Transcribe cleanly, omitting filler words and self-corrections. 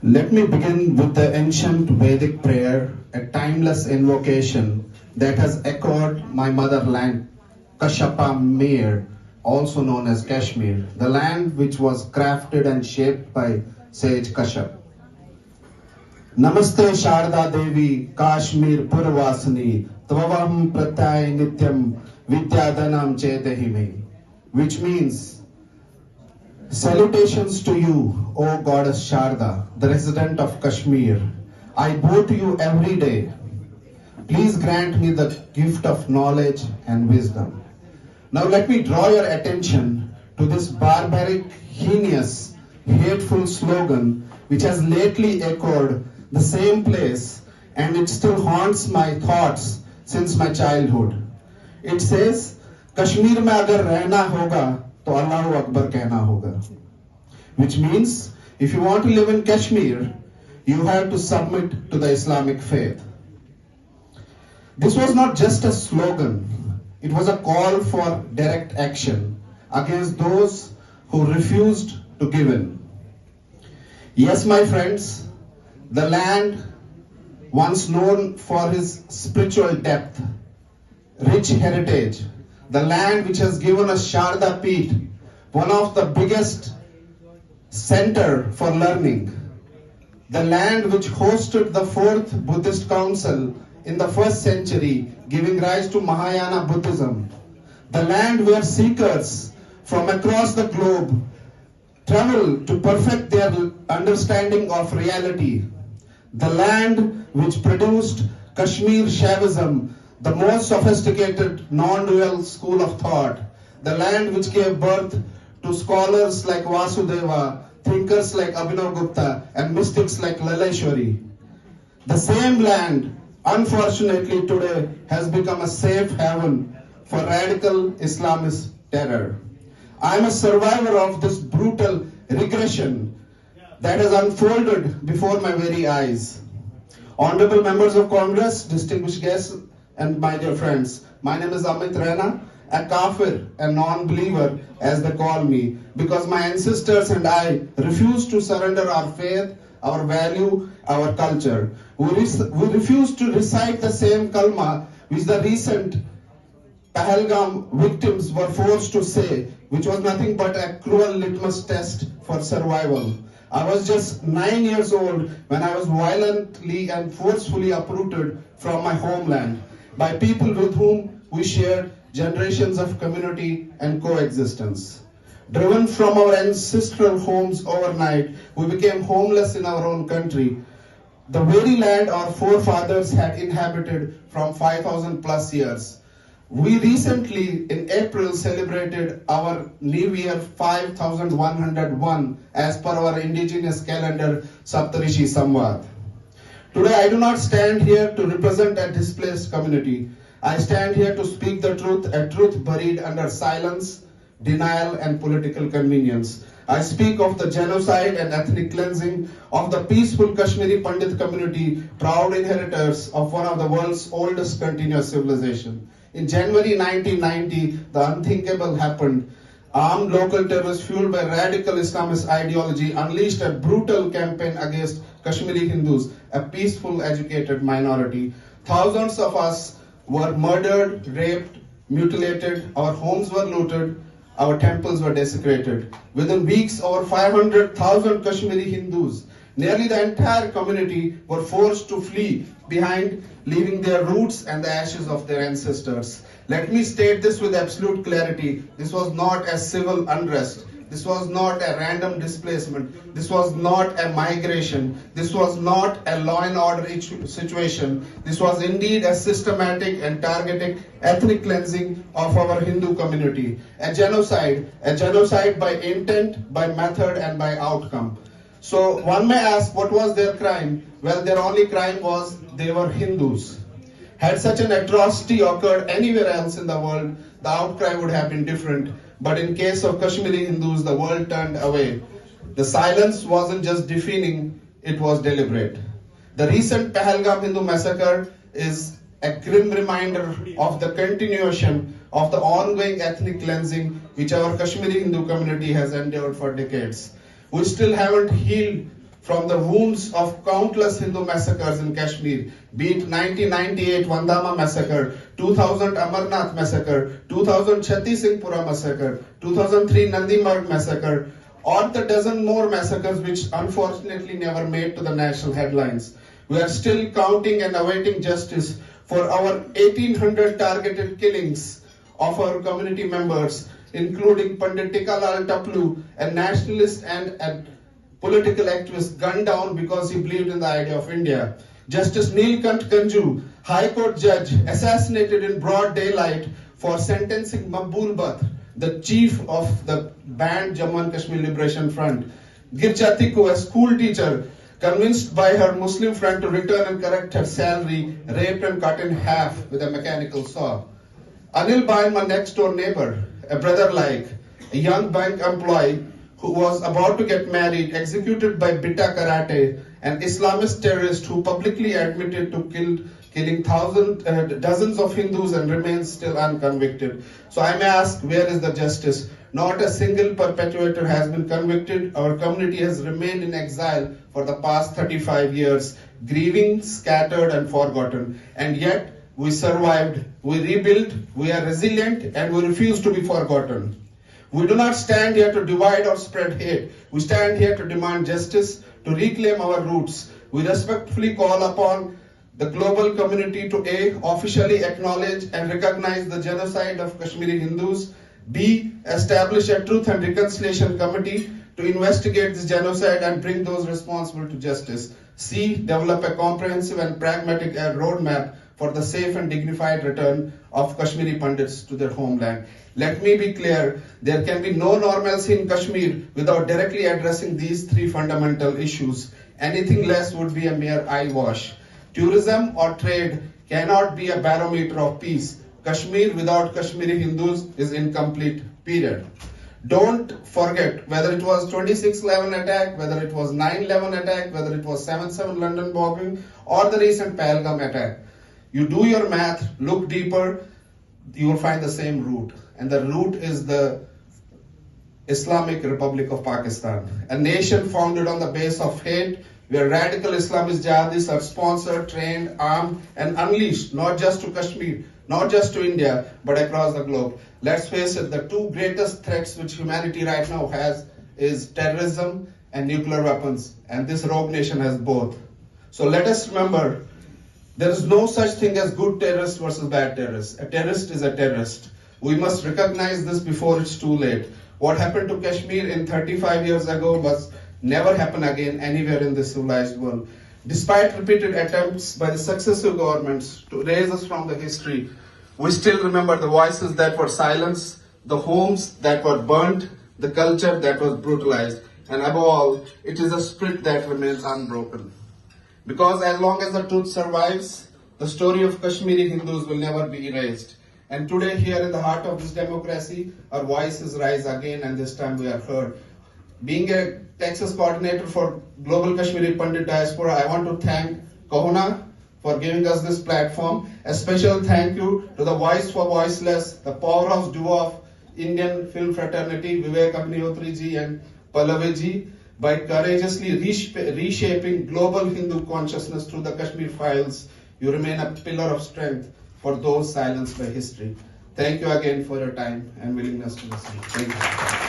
Let me begin with the ancient Vedic prayer, a timeless invocation that has echoed my motherland, Kashyapa Mir, also known as Kashmir, the land which was crafted and shaped by sage Kashyap. Namaste Sharda Devi, Kashmir Purvasini, Tvavam Pratyay Nityam Vidyadanam Chetahime, which means, salutations to you, O Goddess Sharda, the resident of Kashmir. I bow to you every day. Please grant me the gift of knowledge and wisdom. Now let me draw your attention to this barbaric, heinous, hateful slogan which has lately echoed the same place and it still haunts my thoughts since my childhood. It says, Kashmir mein agar rehna hoga, to Allahu Akbar kehna hoga. Which means, if you want to live in Kashmir, you have to submit to the Islamic faith. This was not just a slogan, it was a call for direct action against those who refused to give in. Yes, my friends, the land once known for its spiritual depth, rich heritage, the land which has given us Sharda Peeth, one of the biggest center for learning, the land which hosted the 4th Buddhist Council in the 1st century, giving rise to Mahayana Buddhism, the land where seekers from across the globe travel to perfect their understanding of reality, the land which produced Kashmir Shaivism, the most sophisticated non-dual school of thought, the land which gave birth to scholars like Vasudeva, thinkers like Abhinav Gupta, and mystics like Laleshwari. The same land, unfortunately today, has become a safe haven for radical Islamist terror. I am a survivor of this brutal regression that has unfolded before my very eyes. Honorable members of Congress, distinguished guests, and my dear friends, my name is Amit Raina, a kafir, a non-believer as they call me, because my ancestors and I refused to surrender our faith, our value, our culture. We refused to recite the same kalma which the recent Pahalgam victims were forced to say, which was nothing but a cruel litmus test for survival. I was just 9 years old when I was violently and forcefully uprooted from my homeland by people with whom we shared generations of community and coexistence. Driven from our ancestral homes overnight, we became homeless in our own country, the very land our forefathers had inhabited from 5,000 plus years. We recently, in April, celebrated our New Year 5101 as per our indigenous calendar, Saptarishi Samvat. Today, I do not stand here to represent a displaced community. I stand here to speak the truth, a truth buried under silence, denial, and political convenience. I speak of the genocide and ethnic cleansing of the peaceful Kashmiri Pandit community, proud inheritors of one of the world's oldest continuous civilization. In January 1990, the unthinkable happened. Armed local terrorists fueled by radical Islamist ideology unleashed a brutal campaign against Kashmiri Hindus, a peaceful, educated minority. Thousands of us were murdered, raped, mutilated, our homes were looted, our temples were desecrated. Within weeks, over 500,000 Kashmiri Hindus, nearly the entire community, were forced to flee behind, leaving their roots and the ashes of their ancestors. Let me state this with absolute clarity. This was not a civil unrest. This was not a random displacement. This was not a migration. This was not a law and order situation. This was indeed a systematic and targeted ethnic cleansing of our Hindu community. A genocide by intent, by method, and by outcome. So one may ask, what was their crime? Well, their only crime was they were Hindus. Had such an atrocity occurred anywhere else in the world, the outcry would have been different. But in case of Kashmiri Hindus, the world turned away. The silence wasn't just deafening, it was deliberate. The recent Pahalgam Hindu massacre is a grim reminder of the continuation of the ongoing ethnic cleansing which our Kashmiri Hindu community has endured for decades. We still haven't healed from the wounds of countless Hindu massacres in Kashmir, be it 1998 Vandama massacre, 2000 Amarnath massacre, 2000 Chatti Singhpura massacre, 2003 Nandimarg massacre, or the dozen more massacres which unfortunately never made to the national headlines. We are still counting and awaiting justice for our 1800 targeted killings of our community members, including Pandit Tikalal Taplu, a nationalist and a political activist gunned down because he believed in the idea of India. Justice Neelkant Ganju, High Court judge, assassinated in broad daylight for sentencing Maqbool Butt, the chief of the banned Jammu and Kashmir Liberation Front. Girja Tikku, a school teacher, convinced by her Muslim friend to return and correct her salary, raped and cut in half with a mechanical saw. Anil Bain, my next door neighbor, a brother like, a young bank employee who was about to get married, executed by Bitta Karate, an Islamist terrorist who publicly admitted to killing dozens of Hindus and remains still unconvicted. So I may ask, where is the justice? Not a single perpetrator has been convicted. Our community has remained in exile for the past 35 years, grieving, scattered and forgotten. And yet, we survived, we rebuilt, we are resilient, and we refuse to be forgotten. We do not stand here to divide or spread hate. We stand here to demand justice, to reclaim our roots. We respectfully call upon the global community to A, officially acknowledge and recognize the genocide of Kashmiri Hindus, B, establish a Truth and Reconciliation Committee to investigate this genocide and bring those responsible to justice, C, develop a comprehensive and pragmatic roadmap for the safe and dignified return of Kashmiri Pandits to their homeland. Let me be clear, there can be no normalcy in Kashmir without directly addressing these three fundamental issues. Anything less would be a mere eyewash. Tourism or trade cannot be a barometer of peace. Kashmir without Kashmiri Hindus is incomplete, period. Don't forget, whether it was 26/11 attack, whether it was 9/11 attack, whether it was 7/7 London bombing, or the recent Pahalgam attack. You do your math, look deeper, you will find the same root. And the root is the Islamic Republic of Pakistan, a nation founded on the base of hate, where radical Islamist jihadis are sponsored, trained, armed, and unleashed, not just to Kashmir, not just to India, but across the globe. Let's face it, the two greatest threats which humanity right now has is terrorism and nuclear weapons, and this rogue nation has both. So let us remember, there is no such thing as good terrorist versus bad terrorist. A terrorist is a terrorist. We must recognize this before it's too late. What happened to Kashmir in 35 years ago must never happen again anywhere in the civilized world. Despite repeated attempts by the successive governments to erase us from the history, we still remember the voices that were silenced, the homes that were burnt, the culture that was brutalized, and above all, it is a spirit that remains unbroken. Because as long as the truth survives, the story of Kashmiri Hindus will never be erased. And today, here in the heart of this democracy, our voices rise again, and this time we are heard. Being a Texas coordinator for Global Kashmiri Pandit Diaspora, I want to thank Kahuna for giving us this platform. A special thank you to the Voice for Voiceless, the powerhouse duo of Indian film fraternity, Vivek Agnihotri ji and Pallavi ji, by courageously reshaping global Hindu consciousness through the Kashmir Files. You remain a pillar of strength for those silenced by history. Thank you again for your time and willingness to listen. Thank you.